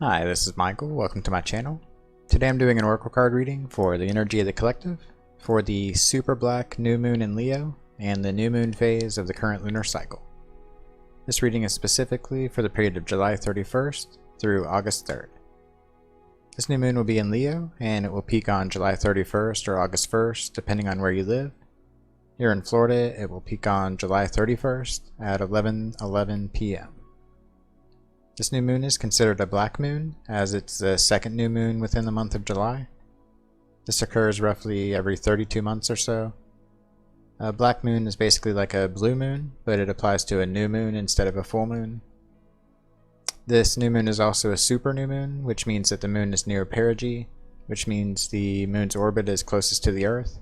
Hi, this is Michael. Welcome to my channel. Today I'm doing an oracle card reading for the energy of the collective for the super black new moon in Leo and the new moon phase of the current lunar cycle. This reading is specifically for the period of July 31st through August 3rd. This new moon will be in Leo and it will peak on July 31st or August 1st depending on where you live. Here in Florida it will peak on July 31st at 11:11 p.m. This new moon is considered a black moon, as it's the second new moon within the month of July. This occurs roughly every 32 months or so. A black moon is basically like a blue moon, but it applies to a new moon instead of a full moon. This new moon is also a super new moon, which means that the moon is near perigee, which means the moon's orbit is closest to the Earth.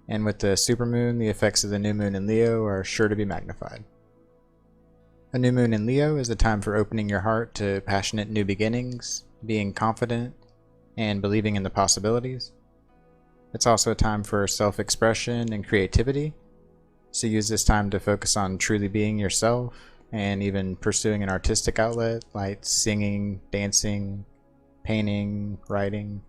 And with the supermoon, the effects of the new moon in Leo are sure to be magnified. A new moon in Leo is a time for opening your heart to passionate new beginnings, being confident, and believing in the possibilities. It's also a time for self-expression and creativity, so use this time to focus on truly being yourself and even pursuing an artistic outlet like singing, dancing, painting, writing.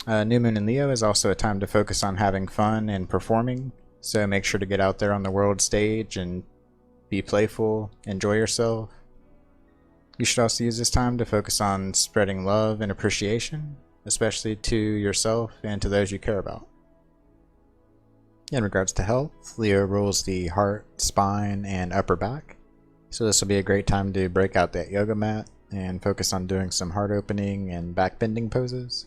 A new moon in Leo is also a time to focus on having fun and performing, so make sure to get out there on the world stage and be playful, enjoy yourself. You should also use this time to focus on spreading love and appreciation, especially to yourself and to those you care about. In regards to health, Leo rules the heart, spine, and upper back, so this will be a great time to break out that yoga mat and focus on doing some heart opening and back bending poses,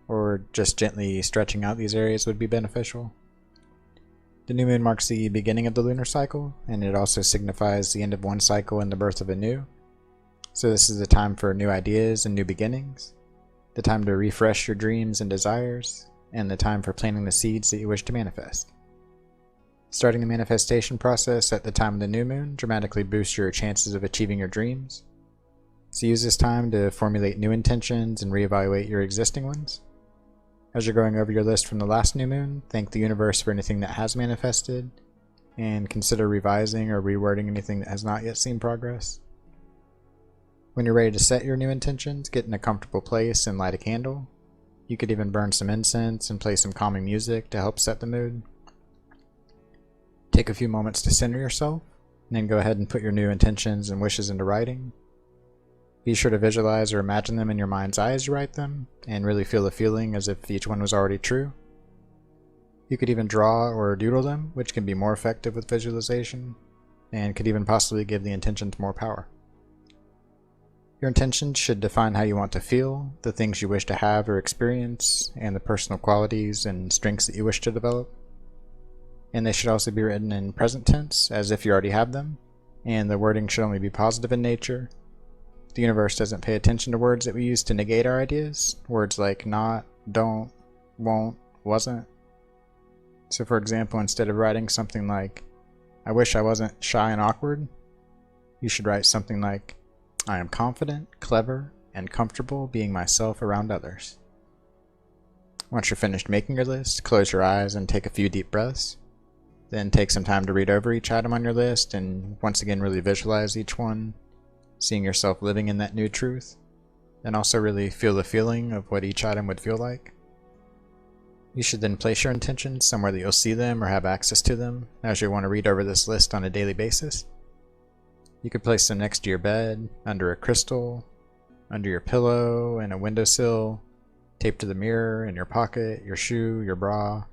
or just gently stretching out these areas would be beneficial. The new moon marks the beginning of the lunar cycle, and it also signifies the end of one cycle and the birth of a new. So this is the time for new ideas and new beginnings, the time to refresh your dreams and desires, and the time for planting the seeds that you wish to manifest. Starting the manifestation process at the time of the new moon dramatically boosts your chances of achieving your dreams. So use this time to formulate new intentions and reevaluate your existing ones. As you're going over your list from the last new moon, thank the universe for anything that has manifested, and consider revising or rewording anything that has not yet seen progress. When you're ready to set your new intentions, get in a comfortable place and light a candle. You could even burn some incense and play some calming music to help set the mood. Take a few moments to center yourself, and then go ahead and put your new intentions and wishes into writing. Be sure to visualize or imagine them in your mind's eye as you write them, and really feel the feeling as if each one was already true. You could even draw or doodle them, which can be more effective with visualization, and could even possibly give the intentions more power. Your intentions should define how you want to feel, the things you wish to have or experience, and the personal qualities and strengths that you wish to develop. And they should also be written in present tense, as if you already have them, and the wording should only be positive in nature. The universe doesn't pay attention to words that we use to negate our ideas, words like not, don't, won't, wasn't. So for example, instead of writing something like, I wish I wasn't shy and awkward, you should write something like, I am confident, clever, and comfortable being myself around others. Once you're finished making your list, close your eyes and take a few deep breaths. Then take some time to read over each item on your list and once again really visualize each one, seeing yourself living in that new truth, and also really feel the feeling of what each item would feel like. You should then place your intentions somewhere that you'll see them or have access to them as you want to read over this list on a daily basis. You could place them next to your bed, under a crystal, under your pillow, and a windowsill, taped to the mirror, in your pocket, your shoe, your bra,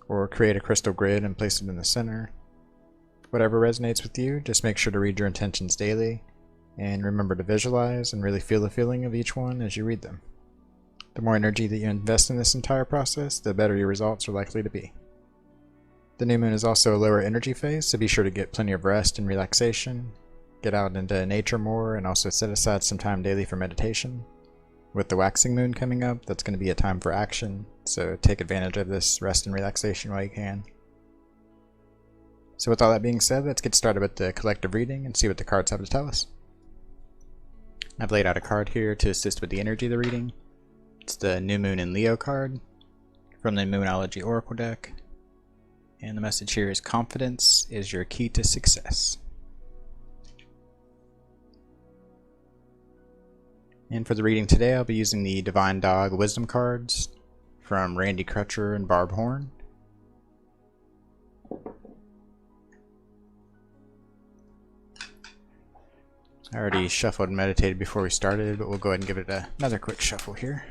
or create a crystal grid and place it in the center. Whatever resonates with you, just make sure to read your intentions daily, and remember to visualize and really feel the feeling of each one as you read them. The more energy that you invest in this entire process, the better your results are likely to be. The new moon is also a lower energy phase, so be sure to get plenty of rest and relaxation, get out into nature more, and also set aside some time daily for meditation. With the waxing moon coming up, that's going to be a time for action, so take advantage of this rest and relaxation while you can. So with all that being said, let's get started with the collective reading and see what the cards have to tell us. I've laid out a card here to assist with the energy of the reading. It's the New Moon in Leo card from the Moonology Oracle deck. And the message here is confidence is your key to success. And for the reading today, I'll be using the Divine Dog Wisdom cards from Randy Crutcher and Barb Horn. I already shuffled and meditated before we started, but we'll go ahead and give it another quick shuffle here.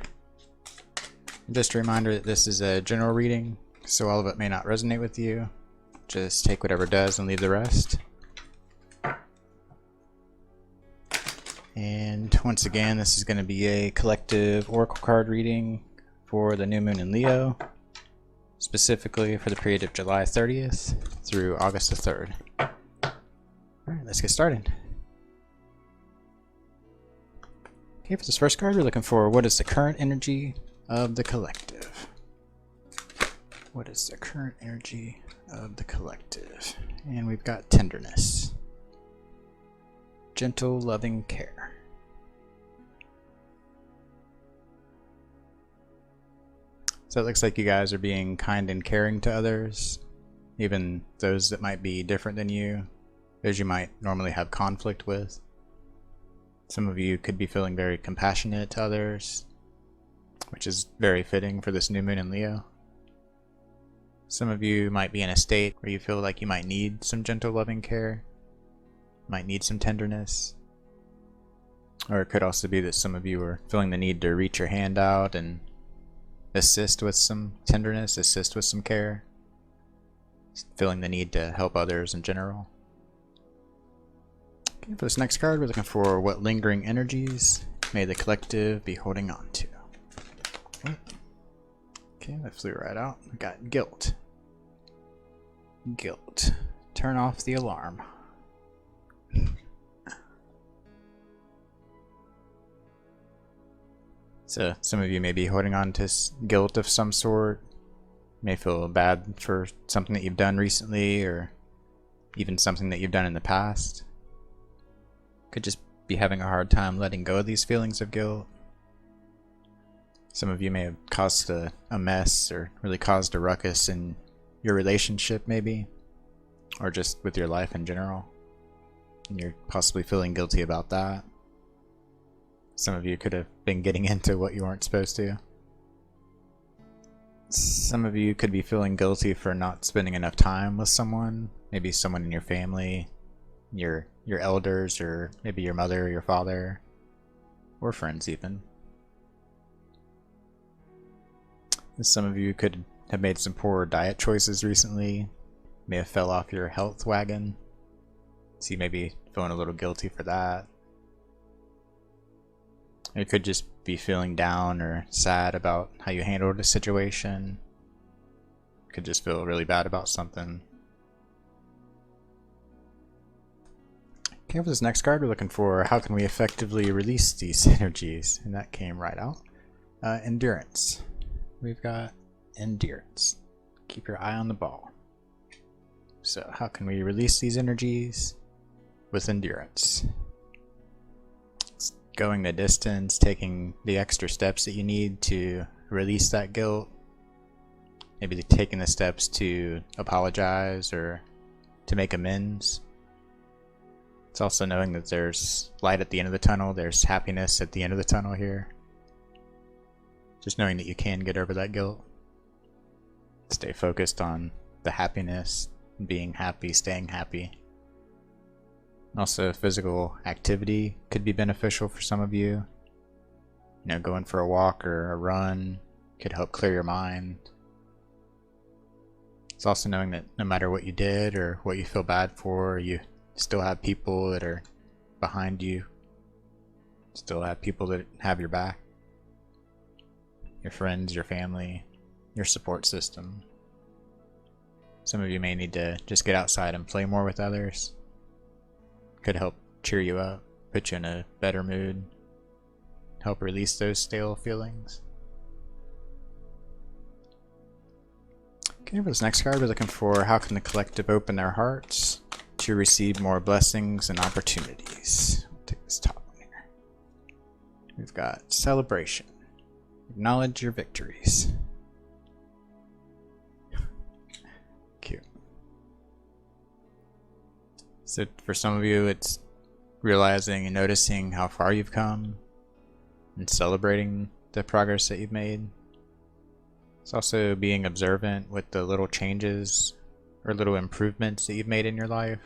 Just a reminder that this is a general reading, so all of it may not resonate with you. Just take whatever does and leave the rest. And once again, this is going to be a collective oracle card reading for the new moon in Leo, specifically for the period of July 30th through August the 3rd. Alright, let's get started. Okay, for this first card, we're looking for what is the current energy of the collective. What is the current energy of the collective? And we've got tenderness. Gentle, loving care. So it looks like you guys are being kind and caring to others, even those that might be different than you, those you might normally have conflict with. Some of you could be feeling very compassionate to others, which is very fitting for this new moon in Leo. Some of you might be in a state where you feel like you might need some gentle, loving care, might need some tenderness. Or it could also be that some of you are feeling the need to reach your hand out and assist with some tenderness, assist with some care, feeling the need to help others in general. Okay, for this next card, we're looking for what lingering energies may the collective be holding on to. Okay, that flew right out. We got guilt. Guilt. Turn off the alarm. So some of you may be holding on to guilt of some sort. You may feel bad for something that you've done recently, or even something that you've done in the past. Could just be having a hard time letting go of these feelings of guilt. Some of you may have caused a mess or really caused a ruckus in your relationship maybe, or just with your life in general, and you're possibly feeling guilty about that. Some of you could have been getting into what you weren't supposed to. Some of you could be feeling guilty for not spending enough time with someone, maybe someone in your family, your elders, or maybe your mother or your father, or friends even. Some of you could have made some poor diet choices recently, may have fell off your health wagon, so you may be feeling a little guilty for that. You could just be feeling down or sad about how you handled a situation. You could just feel really bad about something. Okay, for this next card, we're looking for how can we effectively release these energies, and that came right out. Endurance. We've got endurance. Keep your eye on the ball. So how can we release these energies with endurance? It's going the distance, taking the extra steps that you need to release that guilt. Maybe taking the steps to apologize or to make amends. It's also knowing that there's light at the end of the tunnel, there's happiness at the end of the tunnel here. Just knowing that you can get over that guilt. Stay focused on the happiness, being happy, staying happy. Also, physical activity could be beneficial for some of you. You know, going for a walk or a run could help clear your mind. It's also knowing that no matter what you did or what you feel bad for, you still have people that are behind you. Still have people that have your back. Your friends, your family, your support system. Some of you may need to just get outside and play more with others. Could help cheer you up, put you in a better mood, help release those stale feelings. Okay, for this next card, we're looking for how can the collective open their hearts to receive more blessings and opportunities. I'll take this top one here. We've got celebration. Acknowledge your victories. Cute. So for some of you, it's realizing and noticing how far you've come, and celebrating the progress that you've made. It's also being observant with the little changes or little improvements that you've made in your life.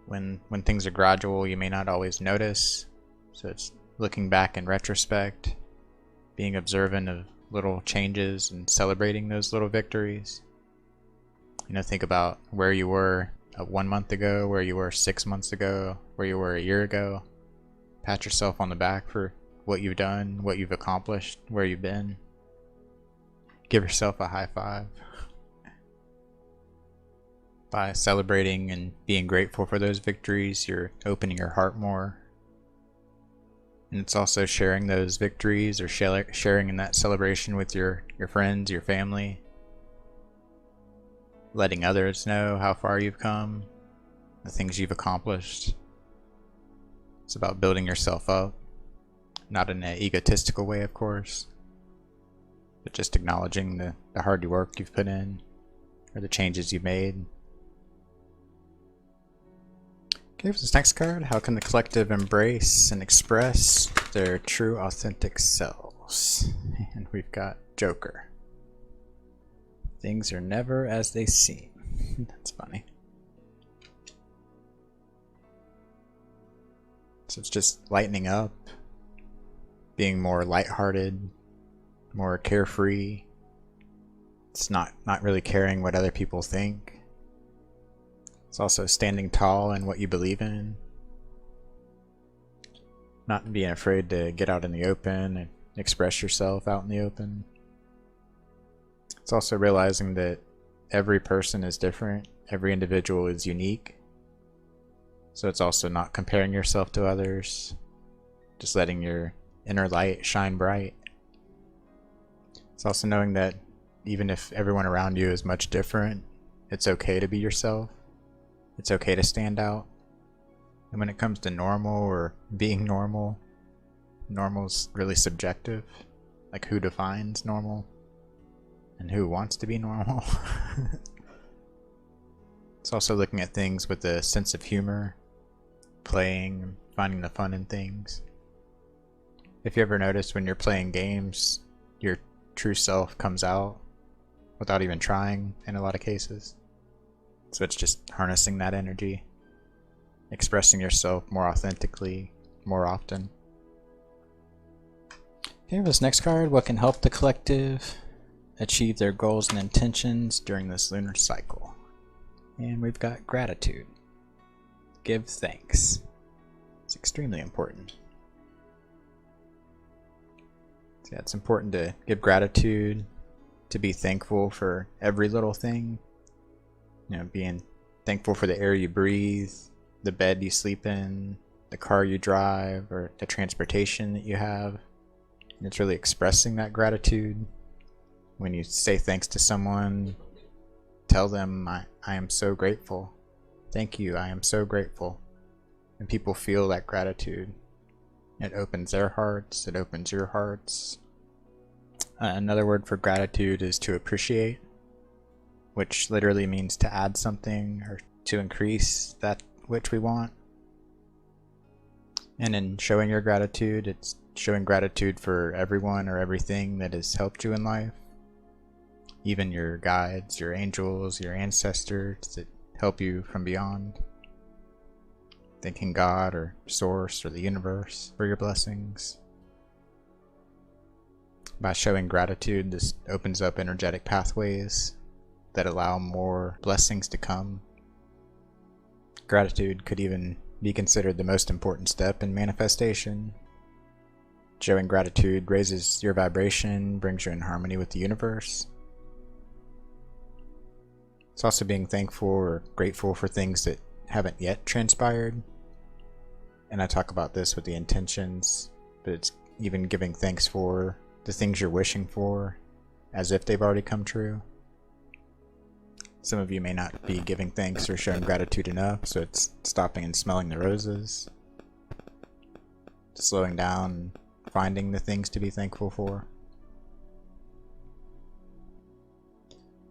When things are gradual, you may not always notice. So it's looking back in retrospect, being observant of little changes and celebrating those little victories. You know, think about where you were 1 month ago, where you were 6 months ago, where you were a year ago. Pat yourself on the back for what you've done, what you've accomplished, where you've been. Give yourself a high five. By celebrating and being grateful for those victories, you're opening your heart more. And it's also sharing those victories or sharing in that celebration with your friends, your family. Letting others know how far you've come, the things you've accomplished. It's about building yourself up, not in an egotistical way, of course, but just acknowledging the hard work you've put in or the changes you've made. Okay, for this next card, how can the collective embrace and express their true authentic selves? And we've got Joker. Things are never as they seem. That's funny. So it's just lightening up, being more lighthearted, more carefree. It's not really caring what other people think. It's also standing tall in what you believe in. Not being afraid to get out in the open and express yourself out in the open. It's also realizing that every person is different. Every individual is unique. So it's also not comparing yourself to others. Just letting your inner light shine bright. It's also knowing that even if everyone around you is much different, it's okay to be yourself. It's okay to stand out. And when it comes to normal or being normal, normal's really subjective. Like, who defines normal? And who wants to be normal? It's also looking at things with a sense of humor, playing, finding the fun in things. If you ever notice when you're playing games, your true self comes out without even trying in a lot of cases. So it's just harnessing that energy, expressing yourself more authentically, more often. Okay, this next card, what can help the collective achieve their goals and intentions during this lunar cycle? And we've got gratitude. Give thanks. It's extremely important. So yeah, it's important to give gratitude, to be thankful for every little thing. You know, being thankful for the air you breathe, the bed you sleep in, the car you drive, or the transportation that you have. And it's really expressing that gratitude. When you say thanks to someone, tell them, I am so grateful. Thank you, I am so grateful. And people feel that gratitude. It opens their hearts, it opens your hearts. Another word for gratitude is to appreciate, which literally means to add something or to increase that which we want. And in showing your gratitude, it's showing gratitude for everyone or everything that has helped you in life. Even your guides, your angels, your ancestors that help you from beyond. Thanking God or Source or the universe for your blessings. By showing gratitude, this opens up energetic pathways that allow more blessings to come. Gratitude could even be considered the most important step in manifestation. Showing gratitude raises your vibration, brings you in harmony with the universe. It's also being thankful or grateful for things that haven't yet transpired. And I talk about this with the intentions, but it's even giving thanks for the things you're wishing for as if they've already come true. Some of you may not be giving thanks or showing gratitude enough, so it's stopping and smelling the roses. Slowing down and finding the things to be thankful for.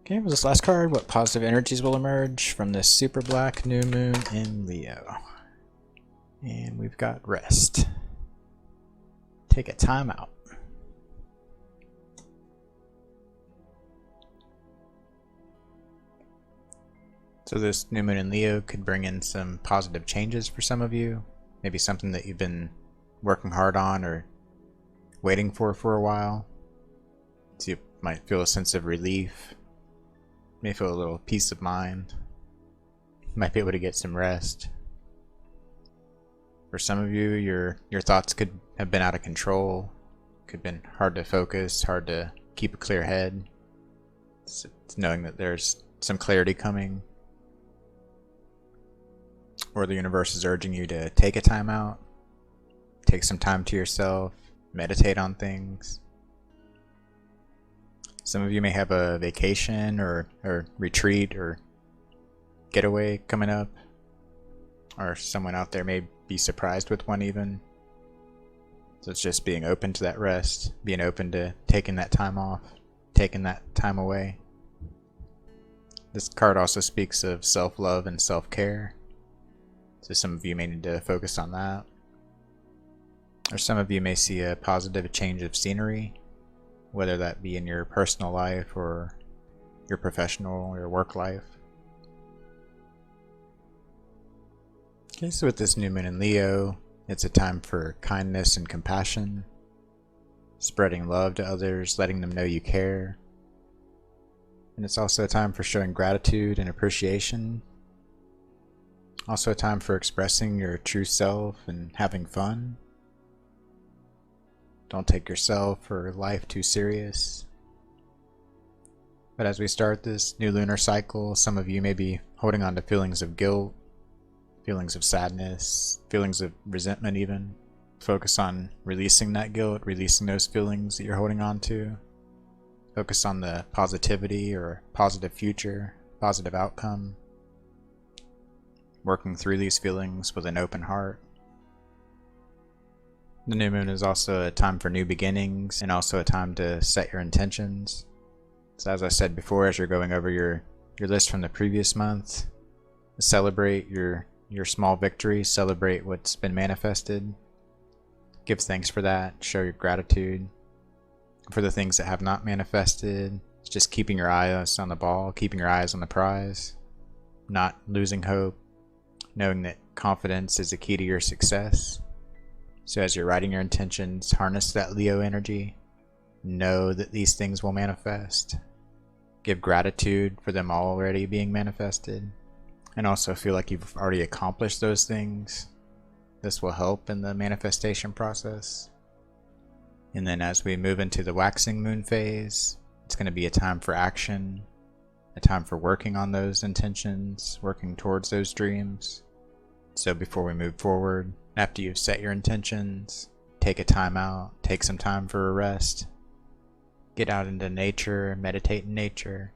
Okay, with this last card, what positive energies will emerge from this super black new moon in Leo? And we've got rest. take a time out. So this new moon in Leo could bring in some positive changes for some of you. Maybe something that you've been working hard on or waiting for a while. So you might feel a sense of relief. May feel a little peace of mind. Might be able to get some rest. For some of you, your thoughts could have been out of control. Could have been hard to focus, hard to keep a clear head. It's knowing that there's some clarity coming. Or the universe is urging you to take a time out. Take some time to yourself. Meditate on things. Some of you may have a vacation or retreat or getaway coming up. Or someone out there may be surprised with one even. So it's just being open to that rest. Being open to taking that time off. Taking that time away. This card also speaks of self-love and self-care. So some of you may need to focus on that. Or some of you may see a positive change of scenery, whether that be in your personal life or your professional or work life. Okay, so with this new moon in Leo, it's a time for kindness and compassion, spreading love to others, letting them know you care. And it's also a time for showing gratitude and appreciation. Also a time for expressing your true self and having fun. Don't take yourself or life too serious. But as we start this new lunar cycle, some of you may be holding on to feelings of guilt, feelings of sadness, feelings of resentment even. Focus on releasing that guilt, releasing those feelings that you're holding on to. Focus on the positivity or positive future, positive outcome. Working through these feelings with an open heart. The new moon is also a time for new beginnings and also a time to set your intentions. So as I said before, as you're going over your list from the previous month, celebrate your small victories, celebrate what's been manifested. Give thanks for that, show your gratitude. For the things that have not manifested, it's just keeping your eyes on the ball, keeping your eyes on the prize, not losing hope. Knowing that confidence is the key to your success. So as you're writing your intentions, harness that Leo energy. Know that these things will manifest. Give gratitude for them already being manifested. And also feel like you've already accomplished those things. This will help in the manifestation process. And then as we move into the waxing moon phase, it's going to be a time for action. A time for working on those intentions, working towards those dreams. So before we move forward, after you've set your intentions, take a time out, take some time for a rest. Get out into nature, meditate in nature.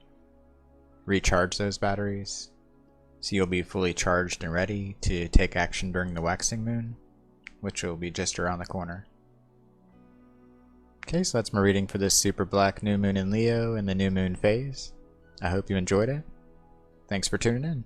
Recharge those batteries. So you'll be fully charged and ready to take action during the waxing moon, which will be just around the corner. Okay, so that's my reading for this super black new moon in Leo in the new moon phase. I hope you enjoyed it. Thanks for tuning in.